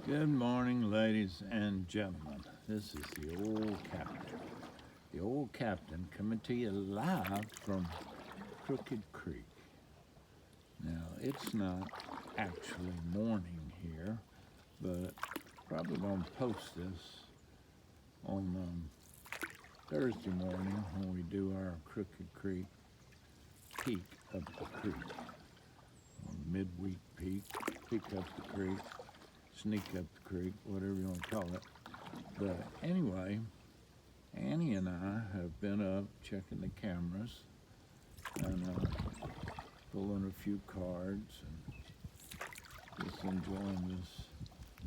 Good morning, ladies and gentlemen. This is the old captain. The old captain coming to you live from Crooked Creek. Now, it's not actually morning here, but probably going to post this on Thursday morning when we do our Crooked Creek peak of the creek. Midweek peak, peak up the creek, sneak up the creek, whatever you want to call it. But anyway, Annie and I have been up checking the cameras and pulling a few cards and just enjoying this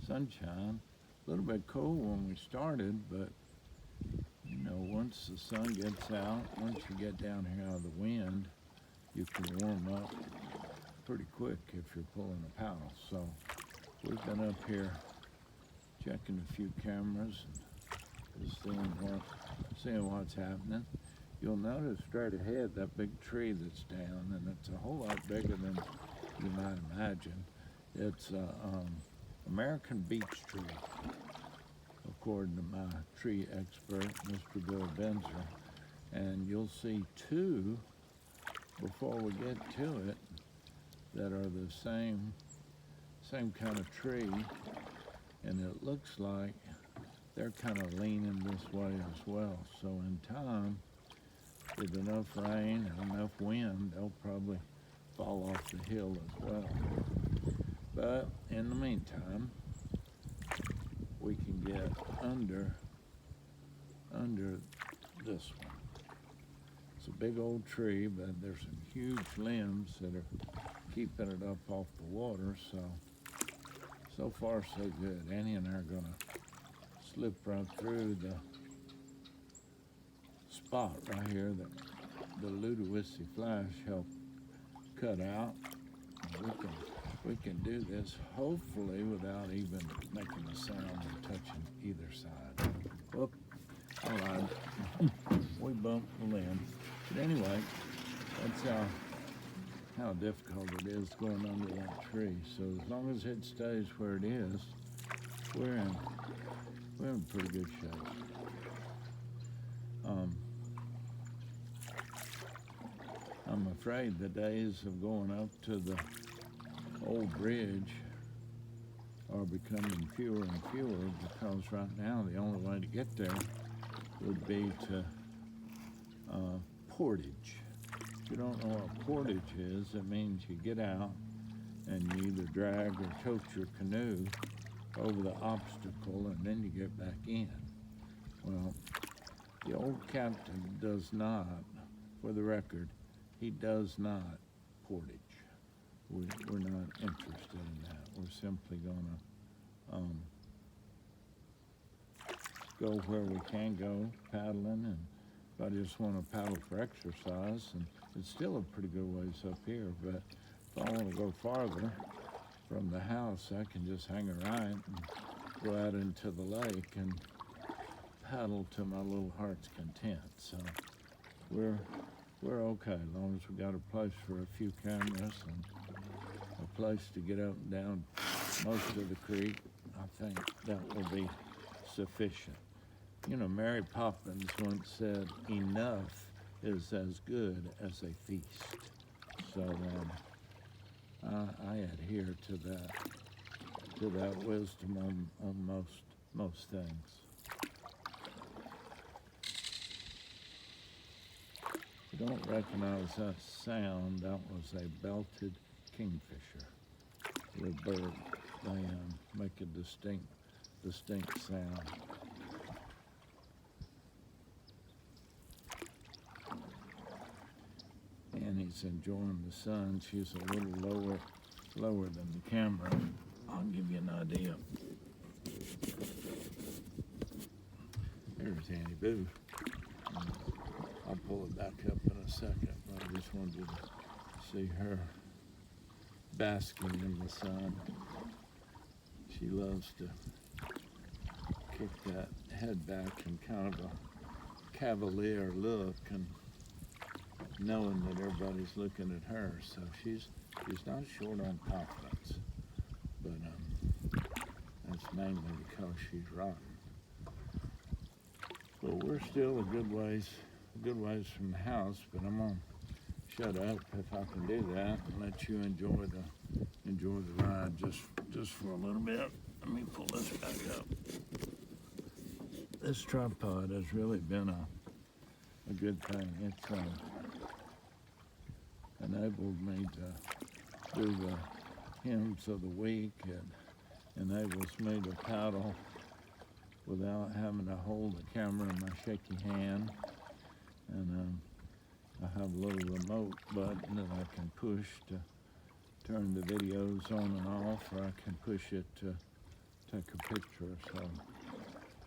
sunshine. A little bit cold when we started, but you know, once the sun gets out, once you get down here out of the wind, you can warm up pretty quick if you're pulling a paddle. So we've been up here checking a few cameras and just seeing what's happening. You'll notice straight ahead that big tree that's down, and it's a whole lot bigger than you might imagine. It's a American beech tree, according to my tree expert, Mr. Bill Benzer. And you'll see two before we get to it that are the same kind of tree, and it looks like they're kind of leaning this way as well. So in time, with enough rain and enough wind, they'll probably fall off the hill as well. But in the meantime, we can get under this one. It's a big old tree, but there's some huge limbs that are keeping it up off the water, so far so good. Annie and I are gonna slip right through the spot right here that the Ludowici Flash helped cut out. We can do this hopefully without even making a sound or touching either side. Whoop, I lied. We bumped the limb. But anyway, that's how difficult it is going under that tree. So as long as it stays where it is, we're in pretty good shape. I'm afraid the days of going up to the old bridge are becoming fewer and fewer, because right now the only way to get there would be to portage. If you don't know what portage is, it means you get out and you either drag or tote your canoe over the obstacle and then you get back in. Well, the old captain does not, for the record, he does not portage. We're not interested in that. We're simply gonna go where we can go, paddling, and if I just want to paddle for exercise, and it's still a pretty good ways up here, but if I want to go farther from the house, I can just hang a right and go out into the lake and paddle to my little heart's content. So we're okay, as long as we got a place for a few cameras and a place to get up and down most of the creek. I think that will be sufficient. You know, Mary Poppins once said, enough is as good as a feast. So I adhere to that wisdom on most things. If you don't recognize that sound, that was a belted kingfisher. The bird, they make a distinct sound. Annie's enjoying the sun. She's a little lower than the camera. I'll give you an idea. There's Annie Boo. I'll pull it back up in a second, but I just wanted you to see her basking in the sun. She loves to kick that head back in kind of a cavalier look, and knowing that everybody's looking at her, so she's not short on confidence. But that's mainly because she's rotten. But we're still a good ways from the house, but I'm gonna shut up if I can do that and let you enjoy the ride just for a little bit. Let me pull this back up. This tripod has really been a good thing. It's enabled me to do the hymns of the week. It enables me to paddle without having to hold the camera in my shaky hand. And I have a little remote button that I can push to turn the videos on and off, or I can push it to take a picture or so.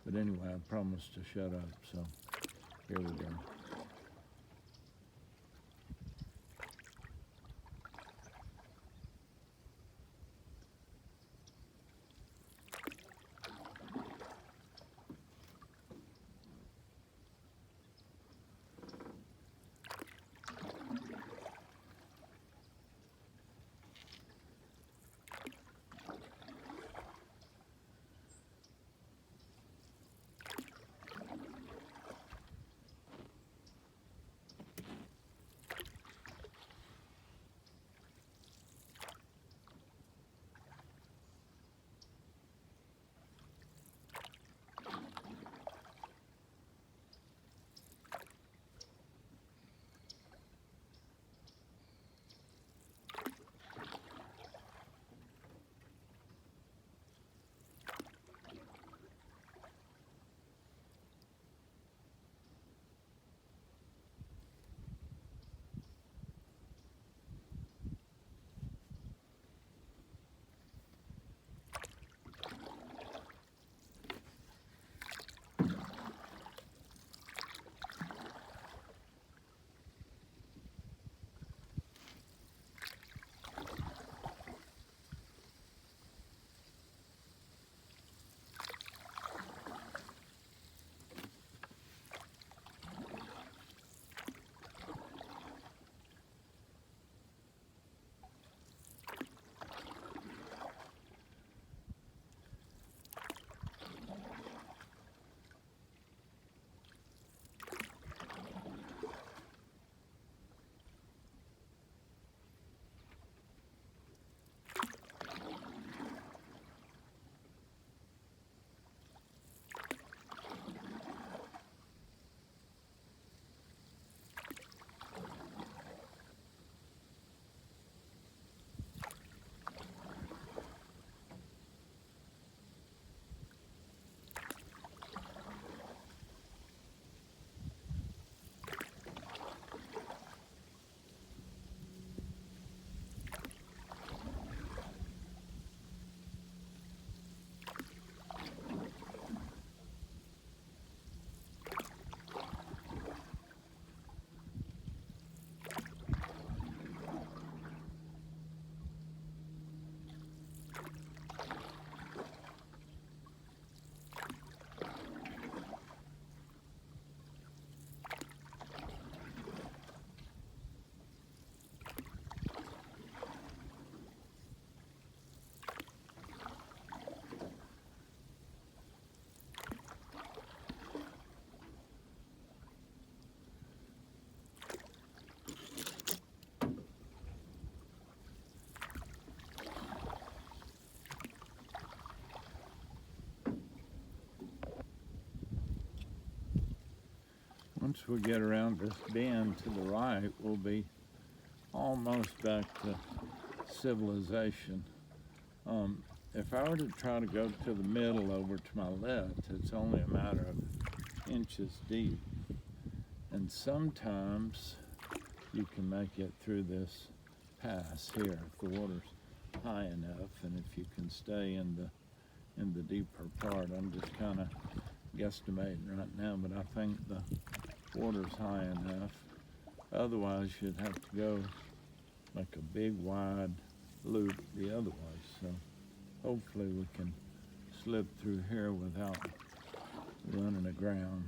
But anyway, I promised to shut up, so here we go. Once we get around this bend to the right, we'll be almost back to civilization. If I were to try to go to the middle over to my left, it's only a matter of inches deep. And sometimes you can make it through this pass here if the water's high enough, and if you can stay in the deeper part. I'm just kind of guesstimating right now, but I think the water's high enough. Otherwise, you'd have to go like a big wide loop the other way. So hopefully we can slip through here without running aground.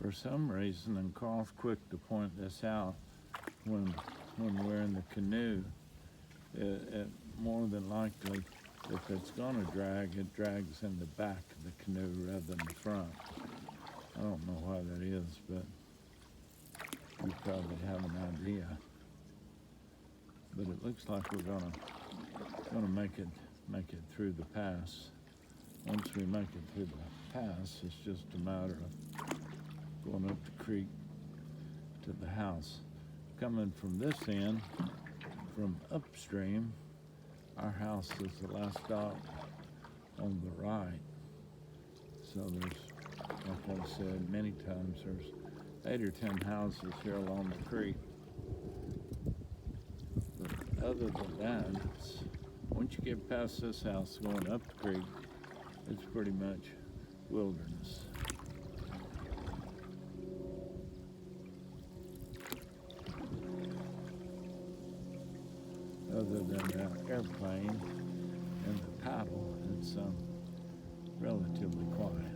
For some reason, and Carl's quick to point this out, when we're in the canoe, it more than likely if it's gonna drag, it drags in the back of the canoe rather than the front. I don't know why that is, but you probably have an idea. But it looks like we're gonna make it through the pass. Once we make it through the pass, it's just a matter of going up the creek to the house. Coming from this end, from upstream, our house is the last stop on the right. So there's, like I said many times, there's 8 or 10 houses here along the creek. But other than that, once you get past this house going up the creek, it's pretty much wilderness. Other than the airplane and the paddle, it's relatively quiet.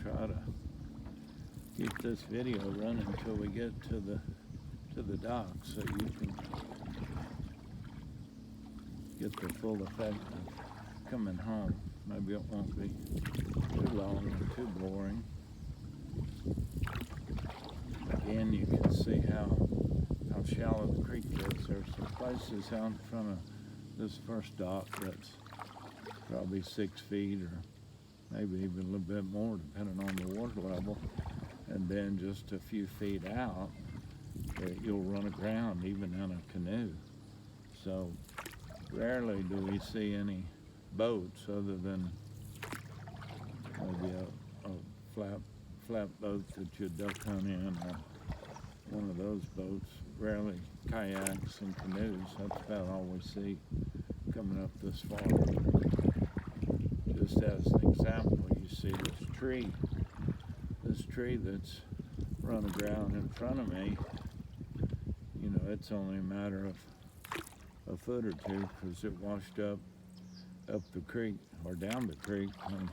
Try to keep this video running until we get to the dock, so you can get the full effect of coming home. Maybe it won't be too long or too boring. Again, you can see how shallow the creek is. There's some places out in front of this first dock that's probably 6 feet or maybe even a little bit more depending on the water level. And then just a few feet out, you'll run aground even in a canoe. So rarely do we see any boats other than maybe a flat boat that you duck hunt in, or one of those boats. Rarely kayaks and canoes. That's about all we see coming up this far. Just as an example, you see this tree that's run aground in front of me. You know, it's only a matter of a foot or two because it washed up the creek or down the creek when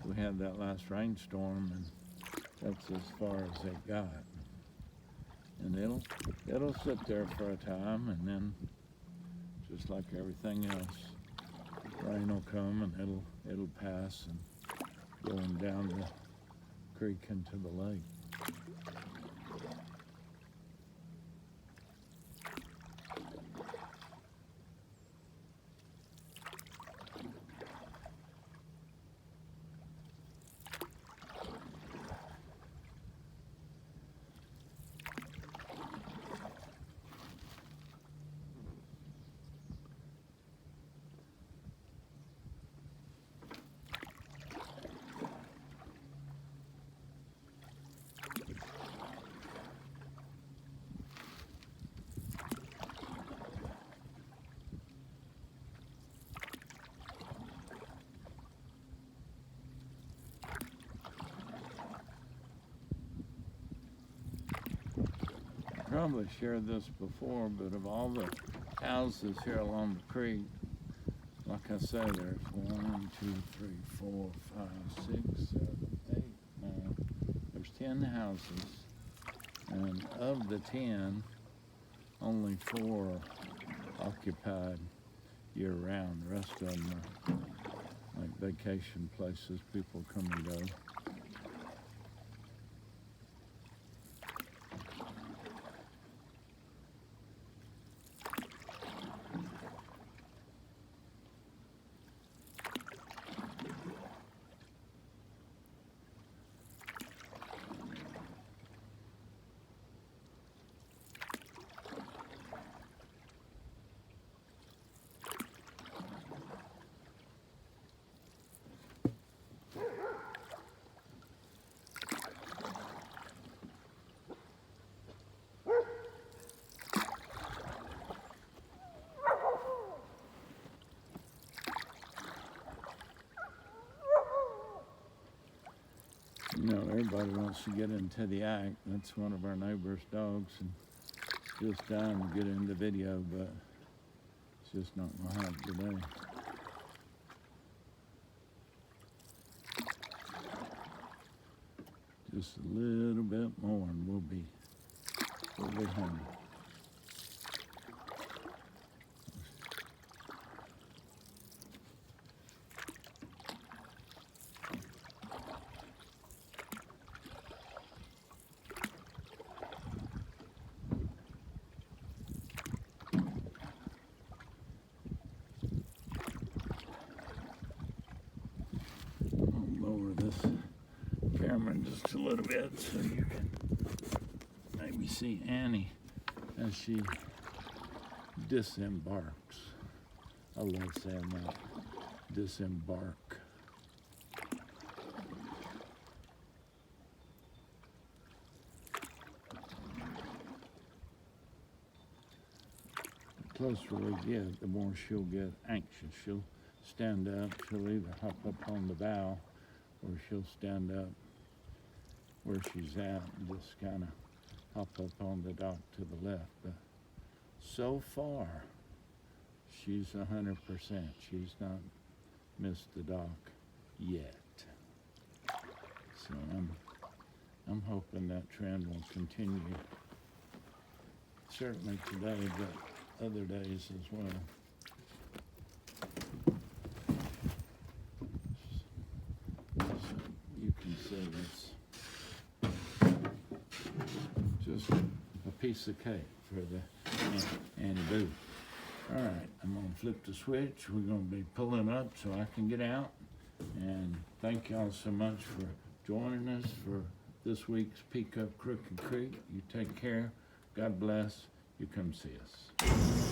we had that last rainstorm, and that's as far as it got. And it'll sit there for a time, and then just like everything else, rain will come and it'll pass and going down the creek into the lake. Probably shared this before, but of all the houses here along the creek, like I say, there's 1, 2, 3, 4, 5, 6, 7, 8, 9. There's 10 houses, and of the 10, only 4 are occupied year-round. The rest of them are like vacation places people come and go. You know, everybody wants to get into the act. That's one of our neighbor's dogs, and just dying to get in the video, but it's just not gonna happen today. Just a little bit more and we'll be home. I'll lower this camera just a little bit so you can maybe see Annie as she disembarks. I love saying that, disembark. The closer we get, the more she'll get anxious. She'll stand up, she'll either hop up on the bow or she'll stand up where she's at and just kind of hop up on the dock to the left. But so far, she's 100%. She's not missed the dock yet. So I'm hoping that trend will continue. Certainly today, but other days as well. So you can see it's just a piece of cake for the Annie Boo. All right, I'm gonna flip the switch. We're gonna be pulling up so I can get out. And thank y'all so much for joining us for this week's Peek Up Crooked Creek. You take care. God bless. You come see us.